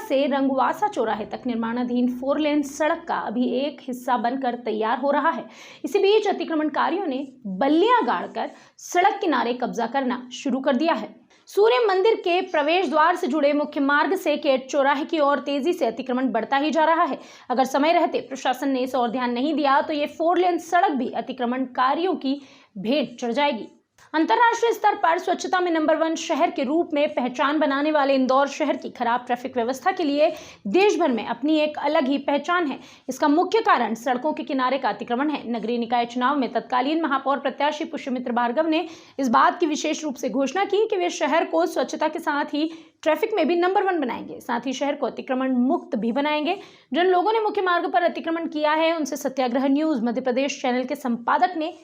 से रंगवासा चौराहे तक निर्माणाधीन 4 लेन सड़क का अभी एक हिस्सा बनकर तैयार हो रहा है। इसी बीच अतिक्रमणकारियों ने बल्लियां गाड़कर सड़क किनारे कब्जा करना शुरू कर दिया है। सूर्य मंदिर के प्रवेश द्वार से जुड़े मुख्य मार्ग से केट चौराहे की ओर तेजी से अतिक्रमण बढ़ता ही जा रहा है। अगर समय रहते प्रशासन ने इस ओर ध्यान नहीं दिया तो ये 4 लेन सड़क भी अतिक्रमणकारियों की भेंट चढ़ जाएगी। अंतर्राष्ट्रीय स्तर पर स्वच्छता में नंबर 1 शहर के रूप में पहचान बनाने वाले इंदौर शहर की खराब ट्रैफिक व्यवस्था के लिए देश भर में अपनी एक अलग ही पहचान है। इसका मुख्य कारण सड़कों के किनारे का अतिक्रमण है। नगरीय निकाय चुनाव में तत्कालीन महापौर प्रत्याशी पुष्यमित्र भार्गव ने इस बात की विशेष रूप से घोषणा की कि वे शहर को स्वच्छता के साथ ही ट्रैफिक में भी नंबर 1 बनाएंगे, साथ ही शहर को अतिक्रमण मुक्त भी बनाएंगे। जिन लोगों ने मुख्य मार्ग पर अतिक्रमण किया है उनसे सत्याग्रह न्यूज मध्य प्रदेश चैनल के संपादक ने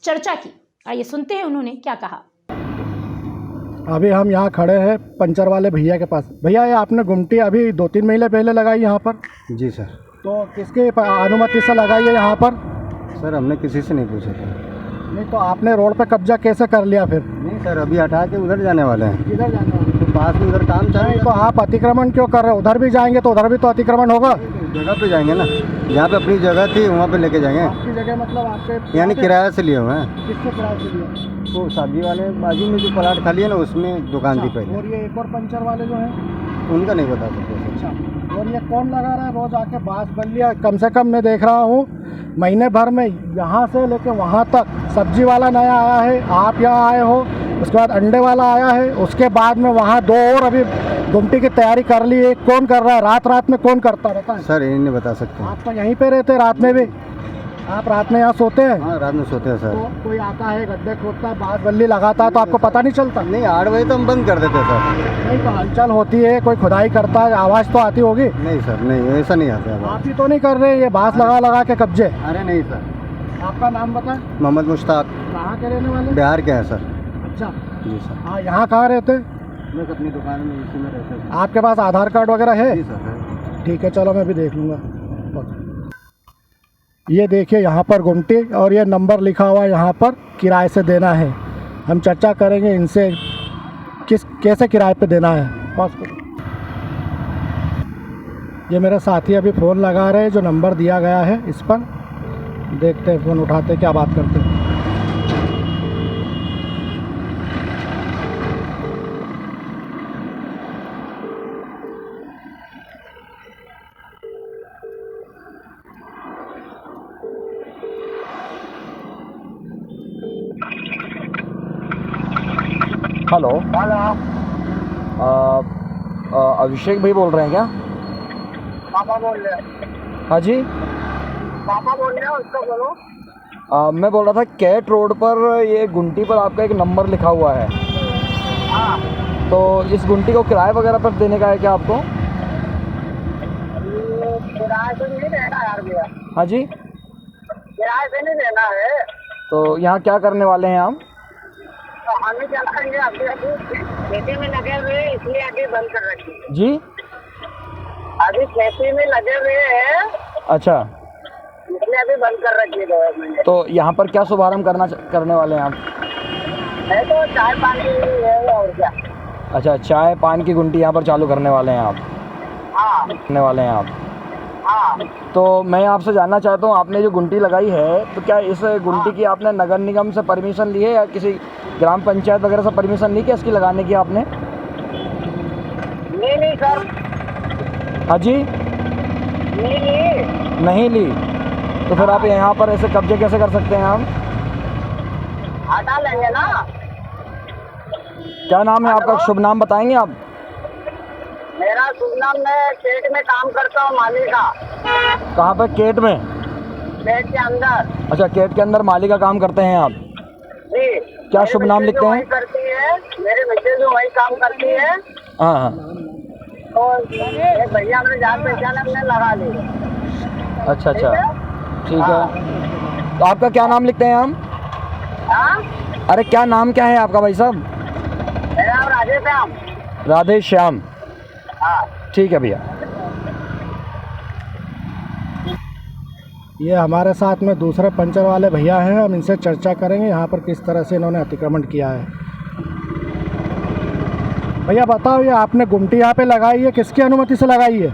चर्चा की। आइए सुनते हैं उन्होंने क्या कहा। अभी हम यहाँ खड़े हैं पंचर वाले भैया के पास। भैया, ये आपने गुमटी अभी 2-3 महीने पहले लगाई यहाँ पर? जी सर। तो किसके अनुमति से लगाई है यहाँ पर? सर हमने किसी से नहीं पूछा था। नहीं तो आपने रोड पे कब्जा कैसे कर लिया फिर? नहीं सर, अभी हटा के उधर जाने वाले हैं। किधर जाने वाले? तो पास में उधर काम चल रहा है। तो आप अतिक्रमण क्यों कर रहे हो? उधर भी जाएंगे तो उधर भी तो अतिक्रमण होगा। जगह पे जाएंगे ना, जहाँ पे अपनी जगह थी वहाँ पे लेके जाएंगे। आपकी जगह मतलब आपके यानी किराया से लिए हुए हैं। किससे किराया से लिया? तो सब्जी वाले बाजू में जो प्लाट खाली है ना उसमें दुकान थी पहले। और ये एक और पंचर वाले जो हैं उनका नहीं बता सकते। अच्छा, और ये कौन लगा रहा है रोज आके? बांस बल्लियाँ कम से कम मैं देख रहा हूँ महीने भर में यहाँ से लेके वहाँ तक सब्जी वाला नया आया है, आप यहाँ आए हो, उसके बाद अंडे वाला आया है, उसके बाद में वहाँ 2 और अभी गुमटी की तैयारी कर ली है। कौन कर रहा है? रात में कौन करता रहता है? सर यही नहीं बता सकते। आप तो यहीं पे रहते हैं रात में भी? आप रात में यहाँ सोते हैं? हाँ रात में सोते हैं सर। तो कोई आता है गड्ढे खोदता है, बांस बल्ली लगाता है तो आपको पता नहीं चलता? नहीं 8 बजे तो हम बंद कर देते सर। नहीं तो हलचल होती है, कोई खुदाई करता है, आवाज़ तो आती होगी? नहीं सर, नहीं ऐसा नहीं आता है। आप ही तो नहीं कर रहे ये बांस लगा के कब्जे? अरे नहीं सर। आपका नाम बताएं। मोहम्मद मुश्ताक। कहाँ के रहने वाले? बिहार के हैं सर। अच्छा जी सर। हाँ, यहाँ कहाँ रहते हैं? मैं अपनी दुकान में इसी में रहता हूँ। आपके पास आधार कार्ड वगैरह है? जी सर। ठीक है, चलो मैं भी देख लूँगा। ये देखिए यहाँ पर गुमटी और ये नंबर लिखा हुआ है, यहाँ पर किराए से देना है। हम चर्चा करेंगे इनसे कैसे किराए पे देना है। पास करो। ये मेरे साथी अभी फ़ोन लगा रहे हैं, जो नंबर दिया गया है इस पर देखते हैं, फ़ोन उठाते क्या बात करते हैं। हेलो। अभिषेक भाई बोल रहे हैं क्या? पापा बोल रहे हैं। हाँ जी, पापा बोल रहे हैं, उसका बोलो। मैं बोल रहा था कैट रोड पर ये गुंटी पर आपका एक नंबर लिखा हुआ है। हाँ, तो इस गुंटी को किराए वगैरह पर देने का है क्या आपको? किराए से नहीं देना यार भैया। हाँ जी, किराए से नहीं देना है। तो यहाँ क्या करने वाले हैं आप? तो हमें क्या करेंगे? अभी खेती में लगे हुए इसलिए आगे बंद कर रखिए। जी, अभी खेती में लगे हुए हैं अच्छा, इसलिए अभी बंद कर रखिए गवर्नमेंट। तो यहाँ पर क्या शुभारंभ करने वाले हैं आप? है तो चाय पानी है और क्या। अच्छा, चाय पान की गुंटी यहाँ पर चालू करने वाले हैं आप? हाँ करने वाले हैं आप? हाँ। तो मैं आपसे जानना चाहता हूँ, आपने जो गुंटी लगाई है तो क्या इस गुंटी की आपने नगर निगम से परमिशन ली है या किसी ग्राम पंचायत वगैरह से परमिशन ली क्या इसकी लगाने की आपने? नहीं सर। हाँ जी, नहीं ली। तो फिर आप यहाँ पर ऐसे कब्जे कैसे कर सकते हैं आप? हटा लेंगे ना। क्या नाम है आपका? शुभ नाम बताएंगे आप? मेरा शुभ नाम, मैं केट में काम करता हूँ, मालिका। कहाँ पे? केट में? केट के अंदर। अच्छा, केट के अंदर माली का काम करते हैं आप? जी। क्या शुभ नाम लिखते हैं? करती है मेरे मिसेज जो वही काम करती है। हाँ हाँ। और भैया हमने जान पहचान हमने लगा ली। अच्छा अच्छा, ठीक है। तो आपका क्या नाम लिखते हैं हम? हाँ, अरे क्या नाम क्या है आपका भाई साहब? मेरा नाम राधे श्याम। राधे श्याम, हाँ ठीक है भैया। ये हमारे साथ में दूसरे पंचर वाले भैया हैं, हम इनसे चर्चा करेंगे यहाँ पर किस तरह से इन्होंने अतिक्रमण किया है। भैया बताओ, ये आपने गुमटी यहाँ पे लगाई है, किसकी अनुमति से लगाई है?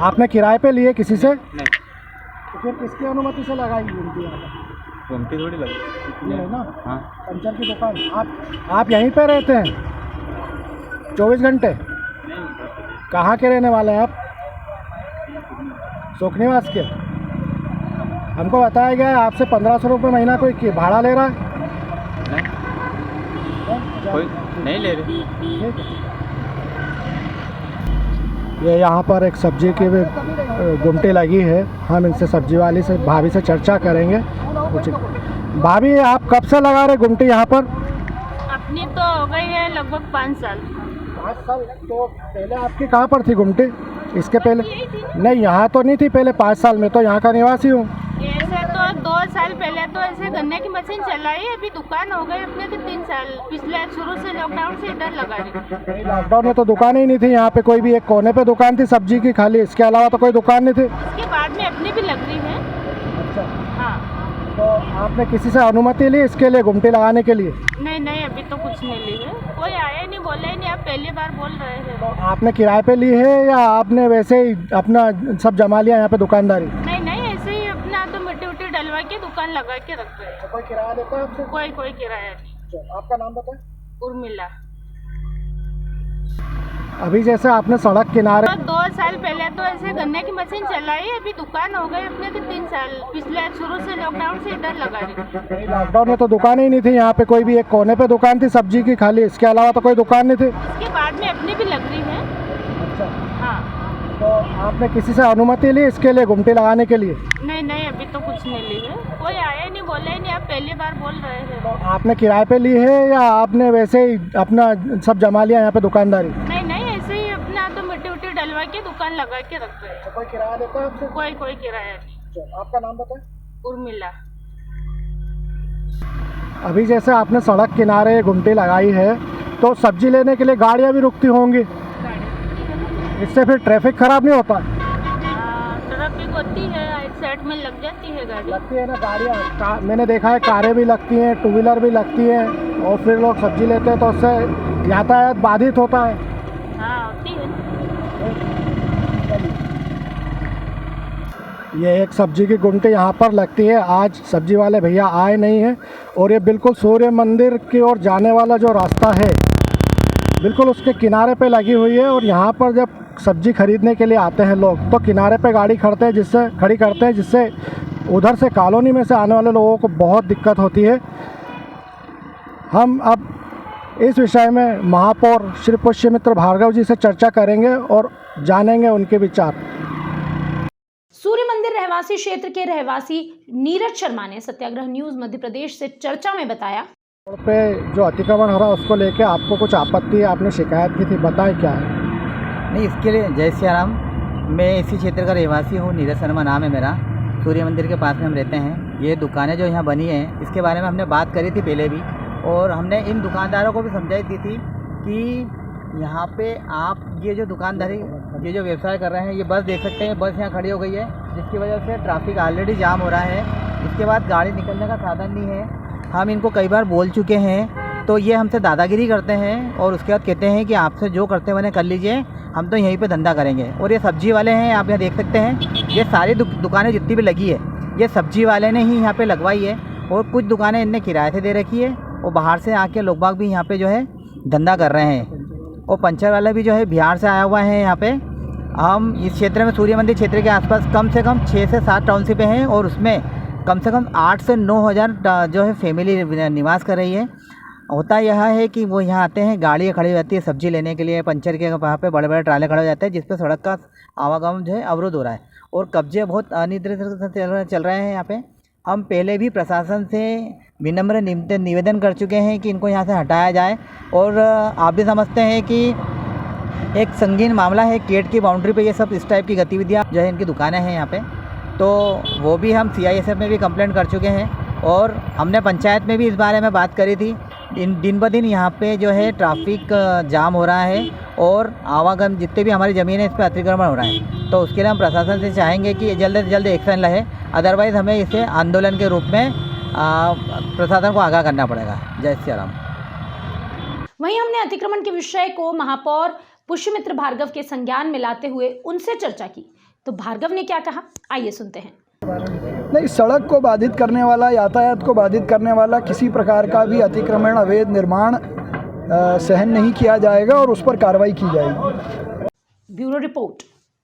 आपने किराए पे लिए किसी से? नहीं, तो फिर किसकी अनुमति से लगाई गुमटी यहाँ पे? घूमती थोड़ी लगी ये है ना हाँ। पंचर की दुकान। आप यहीं पे रहते हैं 24 घंटे? कहाँ के रहने वाले हैं आप? सुखनिवास के। हमको बताया गया है आपसे 1500 रुपये महीना कोई भाड़ा ले रहा है। कोई नहीं ले रहे। ठीक है। ये यहाँ पर एक सब्जी की भी गुमटी लगी है। हम इनसे सब्जी वाली से भाभी से चर्चा करेंगे। कुछ भाभी, आप कब से लगा रहे गुमटी यहाँ पर? अपनी तो हो गई है लगभग 5 साल। 5 साल। तो पहले आपकी कहाँ पर थी गुमटी? इसके पहले? नहीं, यहाँ तो नहीं थी पहले। 5 साल में तो यहाँ का निवासी हूँ। ऐसे तो 2 साल पहले तो ऐसे गन्ने की मशीन चलाई, अभी दुकान हो गई अपने तो 3 साल। पिछले शुरू से लॉकडाउन से इधर लगा रही। लॉकडाउन में तो दुकान ही नहीं थी यहाँ पे, कोई भी एक कोने पे दुकान थी सब्जी की खाली, इसके अलावा तो कोई दुकान नहीं थी। इसके बाद में अपनी भी लग रही है। अच्छा, हाँ। तो आपने किसी से अनुमति ली इसके लिए, गुमटी लगाने के लिए? नहीं, अभी तो कुछ नहीं ली है। कोई आया नहीं, बोला ही नहीं। आप पहली बार बोल रहे हैं। तो आपने किराए पे ली है या आपने वैसे ही अपना सब जमा लिया यहाँ पे दुकानदारी? नहीं, ऐसे ही अपना तो मिट्टी उट्टी डलवा के दुकान लगा के रख गए। तो कोई किराया देता है आपसे? कोई किराया नहीं। आपका नाम बताएं। उर्मिला। अभी जैसे आपने सड़क किनारे तो 2 साल पहले तो ऐसे गन्ने की मशीन चलाई, अभी दुकान हो गई अपने तो 3 साल। पिछले शुरू से लॉकडाउन से इधर लगा रही। लॉकडाउन में तो दुकान ही नहीं थी यहाँ पे, कोई भी एक कोने पे दुकान थी सब्जी की खाली, इसके अलावा तो कोई दुकान नहीं थी। इसके बाद में अपनी भी लग रही है। अच्छा, हाँ। तो आपने किसी से अनुमति ली इसके लिए, गुमटी लगाने के लिए? नहीं, अभी तो कुछ नहीं ली है। कोई आया नहीं, बोला ही नहीं। आप पहली बार बोल रहे हैं। तो आपने किराए पे ली है या आपने वैसे ही अपना सब जमा लिया यहाँ पे दुकानदारी? नहीं, ऐसे ही अपना तो मिट्टी उट्टी डलवा के दुकान लगा के रख गए। तो कोई किराया देता है आपसे? कोई किराया नहीं। आपका नाम बताएं। उर्मिला। अभी जैसे आपने सड़क किनारे गुमटी लगाई है, तो सब्जी लेने के लिए गाड़ियाँ भी रुकती होंगी, इससे फिर ट्रैफिक खराब नहीं होता? ट्रैफिक होती है, एक साइड में लग जाती है गाड़ी। लगती है ना गाड़ियाँ। मैंने देखा है कारें भी लगती हैं, 2 व्हीलर भी लगती हैं, और फिर लोग सब्जी लेते हैं तो उससे यातायात बाधित होता है। हाँ, होती है। ये एक सब्जी की गुमटी यहाँ पर लगती है। आज सब्जी वाले भैया आए नहीं हैं, और ये बिल्कुल सूर्य मंदिर की ओर जाने वाला जो रास्ता है बिल्कुल उसके किनारे पे लगी हुई है। और यहाँ पर जब सब्जी खरीदने के लिए आते हैं लोग तो किनारे पे गाड़ी खड़ी करते हैं, जिससे उधर से कॉलोनी में से आने वाले लोगों को बहुत दिक्कत होती है। हम अब इस विषय में महापौर श्री पुष्यमित्र भार्गव जी से चर्चा करेंगे और जानेंगे उनके विचार। सूर्य मंदिर रहवासी क्षेत्र के रहवासी नीरज शर्मा ने सत्याग्रह न्यूज मध्य प्रदेश से चर्चा में बताया, रोड पे जो अतिक्रमण हो रहा है उसको लेके आपको कुछ आपत्ति है, आपने शिकायत की थी, बताएं क्या है? नहीं, इसके लिए जय सिया राम। मैं इसी क्षेत्र का रहवासी हूँ, नीरज शर्मा नाम है मेरा। सूर्य मंदिर के पास में हम रहते हैं। ये दुकानें जो यहाँ बनी हैं इसके बारे में हमने बात करी थी पहले भी, और हमने इन दुकानदारों को भी समझाई दी थी कि यहाँ पे आप ये जो दुकानदारी, ये जो व्यवसाय कर रहे हैं, ये बस देख सकते हैं, बस यहाँ खड़ी हो गई है, जिसकी वजह से ट्रैफिक ऑलरेडी जाम हो रहा है। इसके बाद गाड़ी निकलने का साधन नहीं है। हम इनको कई बार बोल चुके हैं, तो ये हमसे दादागिरी करते हैं और उसके बाद कहते हैं कि आपसे जो करते बने कर लीजिए, हम तो यहीं पे धंधा करेंगे। और ये सब्जी वाले हैं, आप यहाँ देख सकते हैं, ये सारी दुकानें जितनी भी लगी है ये सब्जी वाले ने ही यहाँ पे लगवाई है, और कुछ दुकानें इनने किराए से दे रखी है, और बाहर से आके लोग बाग भी यहाँ पे जो है धंधा कर रहे हैं। और पंचर वाला भी जो है बिहार से आया हुआ है यहाँ पे। हम इस क्षेत्र में सूर्य मंदिर क्षेत्र के आसपास कम से कम 6 से 7 टाउनशिप हैं, और उसमें कम से कम 8 से 9 हज़ार जो है फैमिली निवास कर रही है। होता यह है कि वो यहाँ आते हैं, गाड़ियाँ खड़ी हो जाती है सब्जी लेने के लिए, पंचर के वहाँ पे बड़े बड़े ट्राले खड़े हो जाते हैं, जिस पे सड़क का आवागमन जो है अवरुद्ध हो रहा है, और कब्जे बहुत अनियंत्रित चल रहे हैं यहाँ पे। हम पहले भी प्रशासन से विनम्र निवेदन कर चुके हैं कि इनको यहाँ से हटाया जाए, और आप भी समझते हैं कि एक संगीन मामला है, गेट की बाउंड्री पे ये सब इस टाइप की गतिविधियाँ जो है इनकी दुकानें हैं यहाँ पे, तो वो भी हम CISF में भी कंप्लेंट कर चुके हैं, और हमने पंचायत में भी इस बारे में बात करी थी। दिन ब दिन यहाँ पे जो है ट्रैफिक जाम हो रहा है, और आवागमन जितने भी हमारी ज़मीन है इस पर अतिक्रमण हो रहा है, तो उसके लिए हम प्रशासन से चाहेंगे कि जल्द से जल्द एक्शन लहे, अदरवाइज़ हमें इसे आंदोलन के रूप में प्रशासन को आगाह करना पड़ेगा। जय सिया राम। वहीं हमने अतिक्रमण के विषय को महापौर पुष्यमित्र भार्गव के संज्ञान में लाते हुए उनसे चर्चा की, तो भार्गव ने क्या कहा, आइए सुनते हैं। नहीं, सड़क को बाधित करने वाला, यातायात को बाधित करने वाला किसी प्रकार का भी अतिक्रमण, अवैध निर्माण सहन नहीं किया जाएगा और उस पर कार्रवाई की जाएगी। Bureau report.